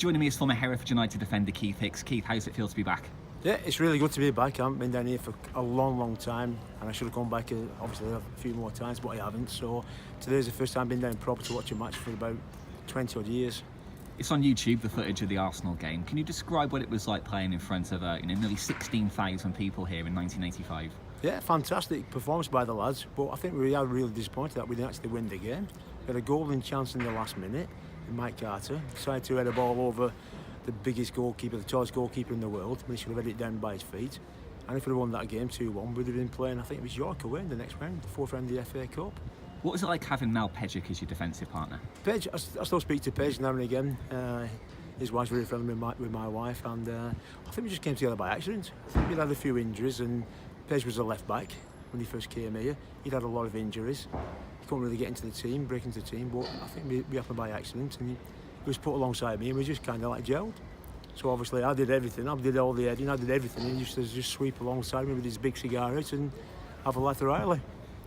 Joining me is former Hereford United defender Keith Hicks. Keith, how does it feel to be back? Yeah, it's really good to be back. I haven't been down here for a long time, and I should have come back obviously a few more times, but I haven't. So today's the first time I've been down proper to watch a match for about 20 odd years. It's on YouTube, the footage of the Arsenal game. Can you describe what it was like playing in front of nearly 16,000 people here in 1985? Yeah, fantastic performance by the lads, but I think we are really disappointed that we didn't actually win the game. We had a golden chance in the last minute, and Mike Carter decided to head a ball over the biggest goalkeeper, the tallest goalkeeper in the world, when he should have had it down by his feet. And if we'd have won that game 2-1, we'd have been playing, I think it was York away in the next round, the fourth round of the FA Cup. What was it like having Mal Pejik as your defensive partner? Pej, I still speak to Pej now and again. His wife's very friendly with my wife, and I think we just came together by accident. I think we'd had a few injuries, and Pej was a left back when he first came here. He'd had a lot of injuries. He couldn't really get into the team, break into the team, but I think we happened by accident, and he was put alongside me, and we just kind of like gelled. So obviously I did everything. I did all the heading, I did everything. He used to just sweep alongside me with his big cigar out and have a laugh Riley.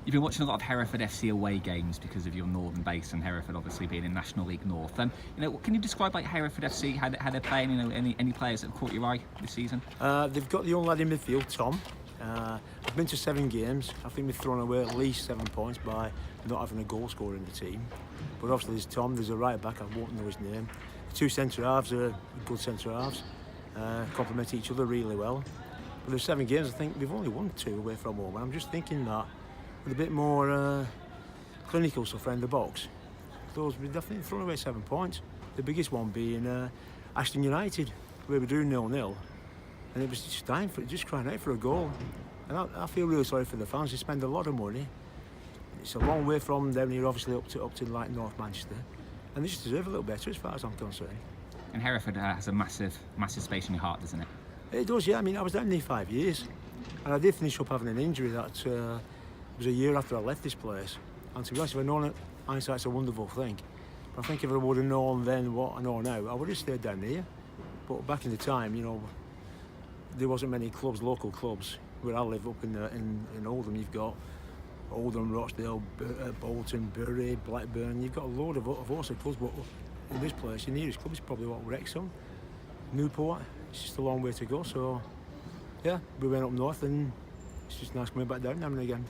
You've been watching a lot of Hereford FC away games because of your northern base, and Hereford obviously being in National League North. Can you describe like Hereford FC, how they're playing? Any players that have caught your eye this season? They've got the young lad in midfield, Tom. I've been to 7 games. I think we've thrown away at least 7 points by not having a goal scorer in the team. But obviously there's Tom, there's a right back, I won't know his name. The 2 centre halves are good centre halves, complement each other really well. But there's 7 games, I think we've only won 2 away from home. And I'm just thinking that with a bit more clinical stuff around the box, we've definitely thrown away 7 points. The biggest one being Ashton United, where we drew 0-0. And it was just time for just crying out for a goal. And I feel really sorry for the fans. They spend a lot of money. It's a long way from down here, obviously, up to like North Manchester. And they just deserve a little better, as far as I'm concerned. And Hereford has a massive space in your heart, doesn't it? It does, yeah. I mean, I was down there 5 years, and I did finish up having an injury that was a year after I left this place. And to be honest, if I'd known it, hindsight's a wonderful thing. But I think if I would have known then what I know now, I would have stayed down here. But back in the time, there wasn't many clubs, local clubs. Where I live up in Oldham, you've got Oldham, Rochdale, Bolton, Bury, Blackburn. You've got a load of awesome clubs, but in this place, your nearest club is probably Wrexham, Newport. It's just a long way to go. So, yeah, we went up north, and it's just nice coming back down now and again.